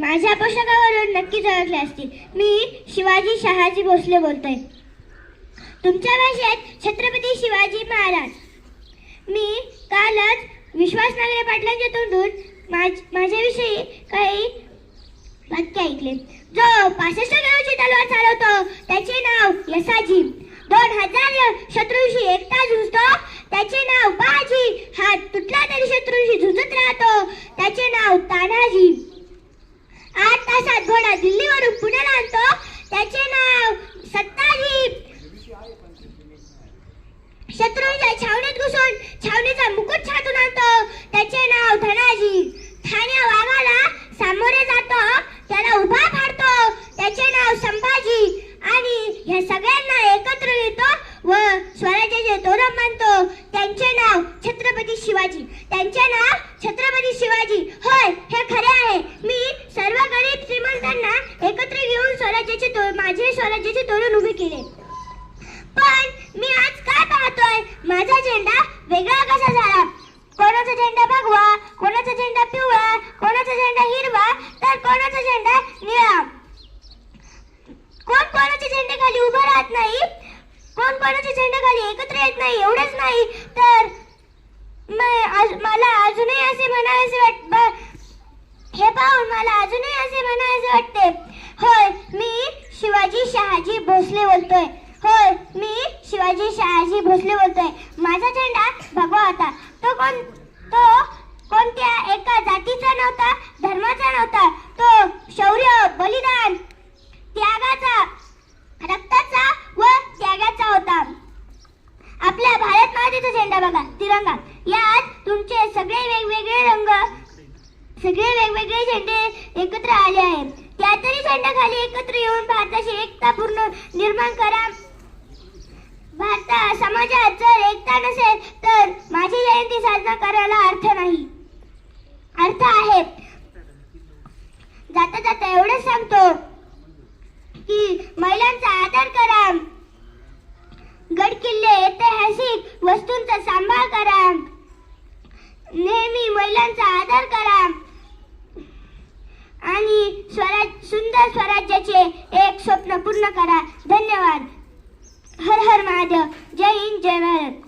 माझ्या पोशाखावरून नक्कीच ओळखले असतील. मी शिवाजी शहाजी भोसले बोलतोय. तुमच्या भाषेत छत्रपती शिवाजी महाराज. मी कालच विश्वास नागरे पाटलांच्या तोंडून माझ्याविषयी काही वाक्य ऐकले. जो 65 किलोची तलवार चालवतो त्याचे नाव यसाजी. 2000 शत्रूंशी एकटा झुंजतो त्याचे नाव बाजी. हात तुटला तरी शत्रूंशी झुंजत राहतो त्याचे नाव तानाजी. 8 तासात घोडा दिल्लीवरून पुण्याला आणतो त्याचे नाव सत्ताजी. शत्रूंच्या छावणीत घुसून छावणीचा मुकुट छाटून आणतो त्याचे नाव धनाजी. ठाण्या वाघाला सामोरे जातो त्याला उभा फाडतो त्याचे नाव संभाजी. आणि ह्या सगळ्यांना एकत्र येतो व स्वराज्याचे तोरण मानतो त्यांचे नाव छत्रपती शिवाजी. त्यांचे नाव छत्रपती शिवाजी. होय, हे खरे आहे. मी सर्व गरीब श्रीमंतांना एकत्र घेऊन माझे स्वराज्याचे तोरण उभे केले. पण मी आज काय पाहतोय, माझा झेंडा वेगळा कसा झाला. कोणाचा झेंडा भगवा, कोणाचा झेंडा पिवळा, कोणाचा झेंडा हिरवा तर कोणाचा झेंडा निळा. कोण कोणाच्या झेंड्याखाली उभं राहत नाही, कोण कोणाच्या झेंड्याखाली एकत्र येत नाही. एवढंच नाही तर मला अजूनही असे म्हणावेसे हे पाहून मला अजूनही असे म्हणावेसे वाटते. होय, मी शिवाजी शहाजी भोसले बोलतोय. होय, मी शिवाजी शहाजी भोसले बोलतोय. माझा झेंडा भगवा होता. तो कोणत्या एका जातीचा नव्हता, धर्माचा नव्हता. तो शौर्य, बलिदान, त्यागाचा, रक्ताचा व त्यागाचा होता. आपल्या भारत मातेचा झेंडा बघा, तिरंगा. यात तुमचे सगळे वेगवेगळे रंग, सगळे वेगवेगळे झेंडे एकत्र आले आहेत. त्यातरी झेंड्याखाली एकत्र येऊन भारताची एकता पूर्ण निर्माण करा. भारत समाजात जर एकता नसेल तर माझी जयंती साजरा करायला अर्थ नाही. अर्थ आहे. जाता जाता एवढंच सांगतो की महिलांचा आदर करा, गड किल्ले ऐतिहासिक वस्तूंचा सांभाळ करा, नेहमी महिलांचा आदर करा आणि सुंदर स्वराज्याचे एक स्वप्न पूर्ण करा. धन्यवाद. हर हर महादेव. जय हिंद, जय भारत.